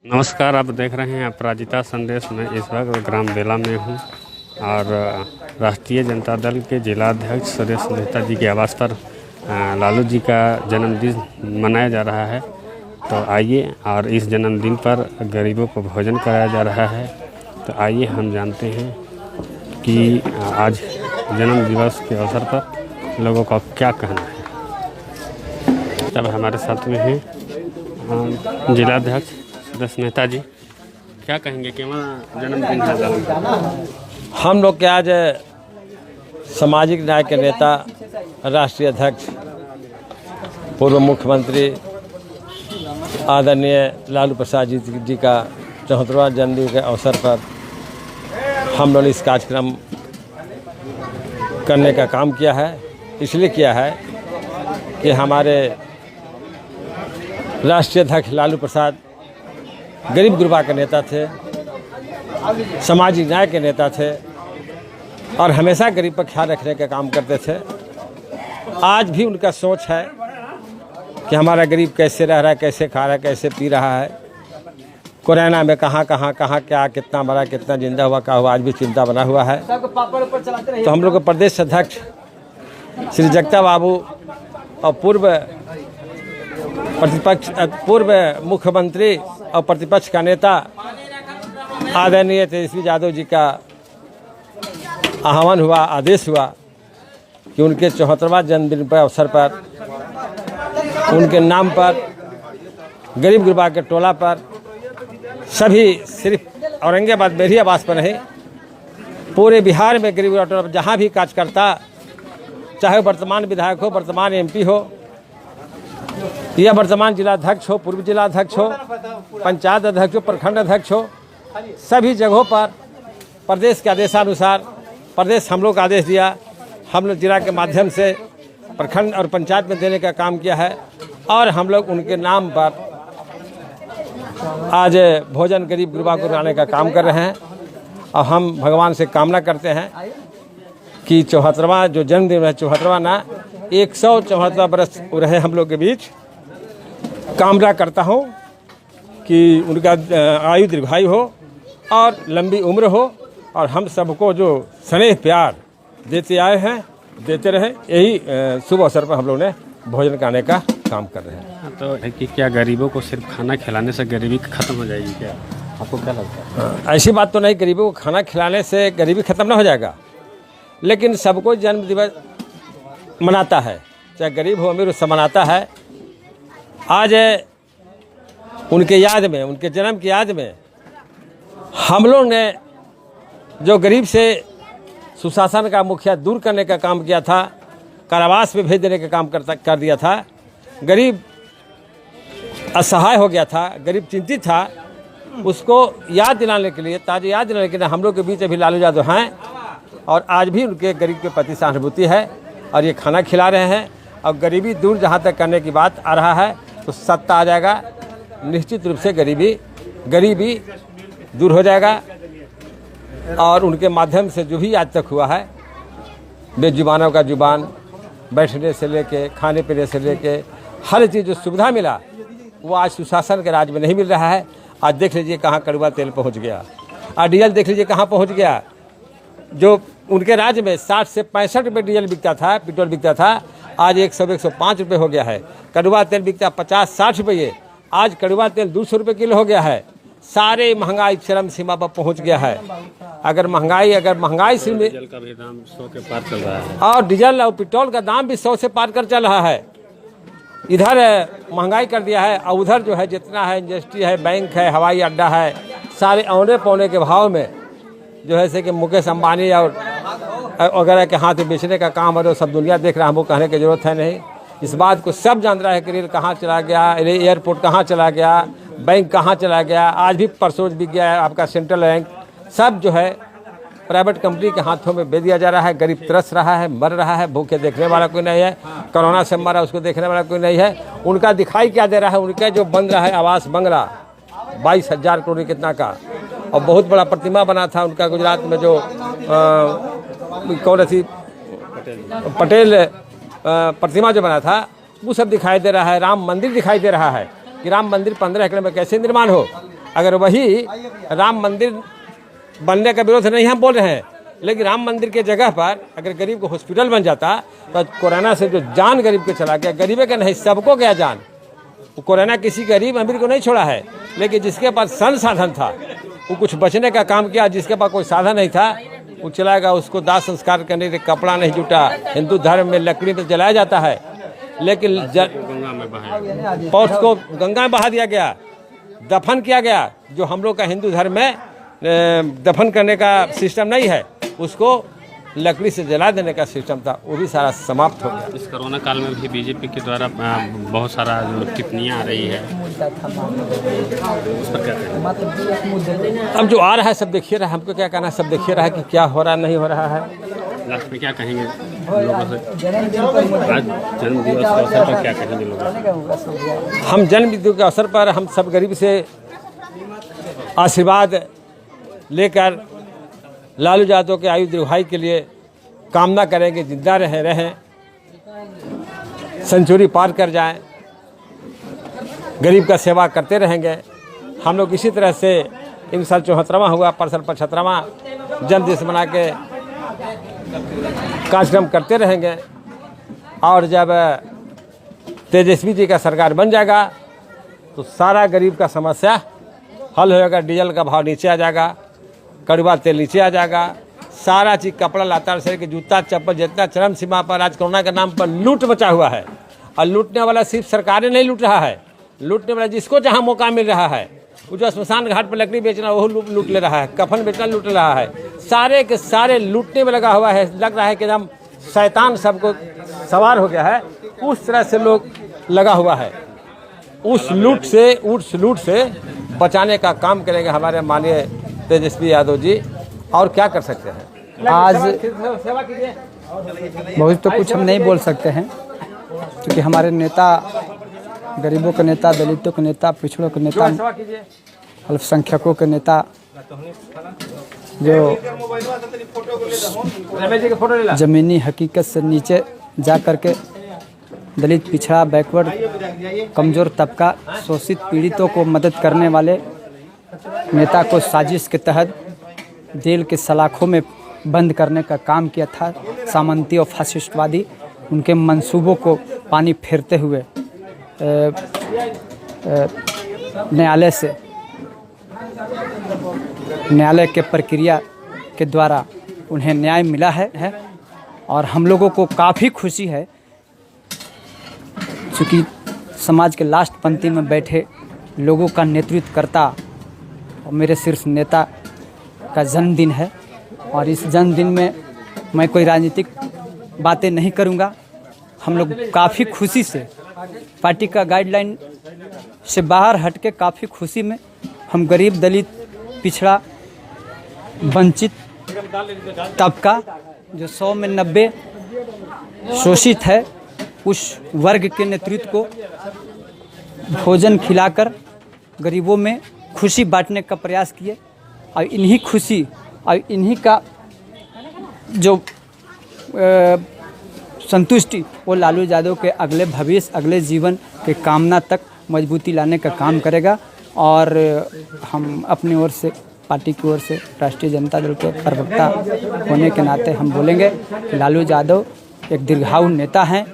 नमस्कार, आप देख रहे हैं अपराजिता संदेश में। इस वक्त ग्राम बेला में हूँ और राष्ट्रीय जनता दल के जिलाध्यक्ष सुरेश मेहता जी के आवास पर लालू जी का जन्मदिन मनाया जा रहा है। तो आइए, और इस जन्मदिन पर गरीबों को भोजन कराया जा रहा है। तो आइए हम जानते हैं कि आज जन्म दिवस के अवसर पर लोगों का क्या कहना है। तब हमारे साथ में हैं जिलाध्यक्ष सुरेश मेहता जी। क्या कहेंगे कि वहाँ जन्मदिन है? हम लोग के आज सामाजिक न्याय के नेता, राष्ट्रीय अध्यक्ष, पूर्व मुख्यमंत्री आदरणीय लालू प्रसाद जी का 74वां जन्मदिन के अवसर पर हम लोग इस कार्यक्रम करने का काम किया है। इसलिए किया है कि हमारे राष्ट्रीय अध्यक्ष लालू प्रसाद गरीब गुरबा के नेता थे, सामाजिक न्याय के नेता थे और हमेशा गरीब पर ख्याल रखने का काम करते थे। आज भी उनका सोच है कि हमारा गरीब कैसे रह रहा है, कैसे खा रहा है, कैसे पी रहा है, कोरोना में कहाँ क्या, कितना मरा, कितना जिंदा हुआ, क्या हुआ, आज भी चिंता बना हुआ है। तो हम लोग के प्रदेश अध्यक्ष श्री जगता बाबू और पूर्व मुख्यमंत्री और प्रतिपक्ष का नेता आदरणीय तेजस्वी यादव जी का आह्वान हुआ, आदेश हुआ कि उनके 74वां जन्मदिन पर अवसर पर उनके नाम पर गरीब गुरबा के टोला पर सभी, सिर्फ औरंगाबाद मेरी आवास पर नहीं, पूरे बिहार में गरीब गुरबा टोला पर जहाँ भी कार्यकर्ता, चाहे वर्तमान विधायक हो, वर्तमान एमपी हो या वर्तमान जिलाध्यक्ष हो, पूर्व जिलाध्यक्ष हो, पंचायत अध्यक्ष हो, प्रखंड अध्यक्ष हो, सभी जगहों पर प्रदेश के आदेशानुसार, प्रदेश हम लोग का आदेश दिया, हम लोग जिला के माध्यम से प्रखंड और पंचायत में देने का काम किया है और हम लोग उनके नाम पर आज भोजन गरीब गुरबा को कराने का काम कर रहे हैं। और हम भगवान से कामना करते हैं कि 74वां जो जन्मदिन है, 74वां ना 174 बरस रहे हम लोग के बीच। कामना करता हूँ कि उनका आयु दीर्घायु हो और लंबी उम्र हो और हम सबको जो स्नेह प्यार देते आए हैं, देते रहे। यही शुभ अवसर पर हम लोग ने भोजन कराने का काम कर रहे हैं। तो है कि क्या गरीबों को सिर्फ खाना खिलाने से गरीबी खत्म हो जाएगी क्या? आपको क्या लगता है? ऐसी बात तो नहीं, गरीबों को खाना खिलाने से गरीबी खत्म ना हो जाएगा, लेकिन सबको जन्म दिवस मनाता है, चाहे गरीब हो अमीर हो, सब मनाता है। आज उनके याद में, उनके जन्म की याद में हम लोग ने जो गरीब से सुशासन का मुखिया दूर करने का काम किया था, कारावास में भेज देने का काम कर दिया था, गरीब असहाय हो गया था, गरीब चिंतित था, उसको याद दिलाने के लिए, ताज़ा याद दिलाने के लिए हम लोग के बीच अभी लालू यादव हैं और आज भी उनके गरीब के प्रति सहानुभूति है और ये खाना खिला रहे हैं। और गरीबी दूर जहाँ तक करने की बात आ रहा है तो सत्ता आ जाएगा, निश्चित रूप से गरीबी दूर हो जाएगा। और उनके माध्यम से जो भी आज तक हुआ है, बेजुबानों का जुबान, बैठने से लेके, खाने पीने से लेके, हर चीज़ जो सुविधा मिला वो आज सुशासन के राज में नहीं मिल रहा है। आज देख लीजिए कहाँ कड़वा तेल पहुँच गया, और डीजल देख लीजिए कहाँ पहुँच गया। जो उनके राज्य में 60 से 65 रुपये डीजल बिकता था, पेट्रोल बिकता था, आज 100-105 रुपये हो गया है। कड़वा तेल बिकता 50-60 रुपये, आज कड़वा तेल 200 रुपये किलो हो गया है। सारे महंगाई चरम सीमा पर पहुंच गया है। अगर महंगाई से डीजल का भी दाम 100 के पार चल रहा है और डीजल और पेट्रोल का दाम भी 100 से पार कर चल रहा है। इधर महंगाई कर दिया है और उधर जो है जितना है इंडस्ट्री है, बैंक है, हवाई अड्डा है, सारे औने पौने के भाव में जो है से कि मुकेश अंबानी और वगैरह के हाथ में बेचने का काम है। तो सब दुनिया देख रहा है, हमको कहने की जरूरत है नहीं। इस बात को सब जान रहा है कि रेल कहाँ चला गया, एयरपोर्ट कहाँ चला गया, बैंक कहाँ चला गया। आज भी परसों बिक गया है आपका सेंट्रल बैंक, सब जो है प्राइवेट कंपनी के हाथों में बेच दिया जा रहा है। गरीब तरस रहा है, मर रहा है, भूखे देखने वाला कोई नहीं है, कोरोना से मरा उसको देखने वाला कोई नहीं है। उनका दिखाई क्या दे रहा है? उनका जो बन रहा है आवास बंगला 22,000 करोड़ कितना का, और बहुत बड़ा प्रतिमा बना था उनका गुजरात में, जो कौन सी पटेल प्रतिमा जो बना था, वो सब दिखाई दे रहा है। राम मंदिर दिखाई दे रहा है कि राम मंदिर 15 एकड़ में कैसे निर्माण हो। अगर वही राम मंदिर बनने का विरोध नहीं हम बोल रहे हैं, लेकिन राम मंदिर के जगह पर अगर गरीब को हॉस्पिटल बन जाता तो कोरोना से जो जान गरीब के चला गया, गरीब का नहीं सबको गया जान। कोरोना किसी गरीब अमीर को नहीं छोड़ा है, लेकिन जिसके पास संसाधन था वो कुछ बचने का काम किया, जिसके पास कोई साधन नहीं था वो चला गया, उसको दाह संस्कार करने के कपड़ा नहीं जुटा। हिंदू धर्म में लकड़ी पर जलाया जाता है, लेकिन गंगा में बहाया, पौध को गंगा में बहा दिया गया, दफन किया गया। जो हम लोग का हिंदू धर्म में दफन करने का सिस्टम नहीं है, उसको लकड़ी से जला देने का सिस्टम था, वो भी सारा समाप्त हो गया। इस कोरोना काल में भी बीजेपी के द्वारा बहुत सारा जो टिप्पणियाँ आ रही है, उस पर क्या कहें? अब जो आ रहा है सब देखिए रहा है, हमको क्या कहना है, सब देखिए रहा है कि क्या हो रहा नहीं हो रहा है। लास्ट में क्या कहेंगे लोगों से? आज जन्म दिवस के अवसर पर क्या कहेंगे लोगों से? हम जन्म दिवस के अवसर पर हम सब गरीब से आशीर्वाद लेकर लालू यादव के आयु दीर्घायु के लिए कामना करेंगे, जिंदा रहें, सेंचुरी पार कर जाएं, गरीब का सेवा करते रहेंगे। हम लोग इसी तरह से इन साल 74वां हुआ, परसल 75वां जन्मदिवस मना के कार्यक्रम करते रहेंगे। और जब तेजस्वी जी का सरकार बन जाएगा तो सारा गरीब का समस्या हल हो जाएगा। डीजल का भाव नीचे आ जाएगा, कड़वा तेल नीचे आ जाएगा, सारा चीज़ कपड़ा लाता शरीर के जूता चप्पल जितना चरम सीमा पर आज कोरोना के नाम पर लूट मचा हुआ है। और लूटने वाला सिर्फ सरकारें नहीं लूट रहा है, लूटने वाला जिसको जहाँ मौका मिल रहा है, वो जो स्मशान घाट पर लकड़ी बेचना वो लूट ले रहा है, कफन बेचना लूट रहा है, सारे के सारे लूटने में लगा हुआ है। लग रहा है कि एकदम शैतान सबको सवार हो गया है, उस तरह से लोग लगा हुआ है। उस लूट से बचाने का काम करेंगे हमारे माननीय तेजस्वी यादव जी। और क्या कर सकते हैं? आज बहुत तो कुछ हम नहीं बोल सकते हैं, क्योंकि हमारे नेता गरीबों के नेता, दलितों के नेता, पिछड़ों के नेता, अल्पसंख्यकों के नेता, जो ज़मीनी हकीकत से नीचे जा कर के दलित, पिछड़ा, बैकवर्ड, कमज़ोर तबका, शोषित पीड़ितों को मदद करने वाले नेता को साजिश के तहत जेल के सलाखों में बंद करने का काम किया था। सामंती और फासिस्टवादी उनके मंसूबों को पानी फेरते हुए न्यायालय के प्रक्रिया के द्वारा उन्हें न्याय मिला है। और हम लोगों को काफ़ी खुशी है, क्योंकि समाज के लास्ट पंक्ति में बैठे लोगों का नेतृत्व करता और मेरे शीर्ष नेता का जन्मदिन है। और इस जन्मदिन में मैं कोई राजनीतिक बातें नहीं करूंगा। हम लोग काफ़ी खुशी से पार्टी का गाइडलाइन से बाहर हट के काफ़ी खुशी में हम गरीब, दलित, पिछड़ा, वंचित तबका जो 100 में 90 शोषित है, उस वर्ग के नेतृत्व को भोजन खिलाकर गरीबों में खुशी बांटने का प्रयास किए। और इन्हीं खुशी और इन्हीं का जो संतुष्टि वो लालू यादव के अगले भविष्य, अगले जीवन के कामना तक मजबूती लाने का काम करेगा। और हम अपनी ओर से, पार्टी की ओर से, राष्ट्रीय जनता दल के प्रवक्ता होने के नाते हम बोलेंगे कि लालू यादव एक दीर्घायु नेता हैं,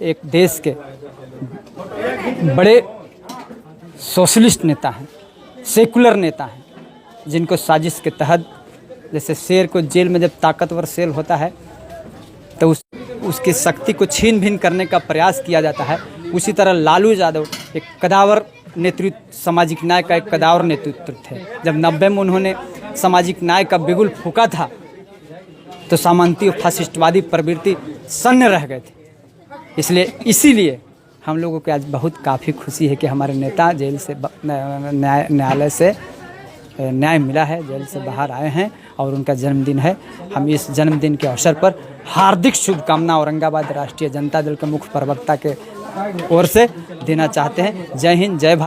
एक देश के बड़े सोशलिस्ट नेता हैं, सेकुलर नेता हैं, जिनको साजिश के तहत, जैसे शेर को जेल में जब ताकतवर शेर होता है तो उसकी शक्ति को छीन भिन करने का प्रयास किया जाता है, उसी तरह लालू यादव एक कदावर नेतृत्व, सामाजिक न्याय का एक कदावर नेतृत्व थे। जब 90 में उन्होंने सामाजिक न्याय का बिगुल फूंका था तो सामंती और फासिस्टवादी प्रवृत्ति सन्न रह गए थे। इसीलिए हम लोगों को आज बहुत काफ़ी खुशी है कि हमारे नेता जेल से, न्यायालय से न्याय मिला है, जेल से बाहर आए हैं और उनका जन्मदिन है। हम इस जन्मदिन के अवसर पर हार्दिक शुभकामना औरंगाबाद राष्ट्रीय जनता दल के मुख्य प्रवक्ता के ओर से देना चाहते हैं। जय हिंद, जय भारत।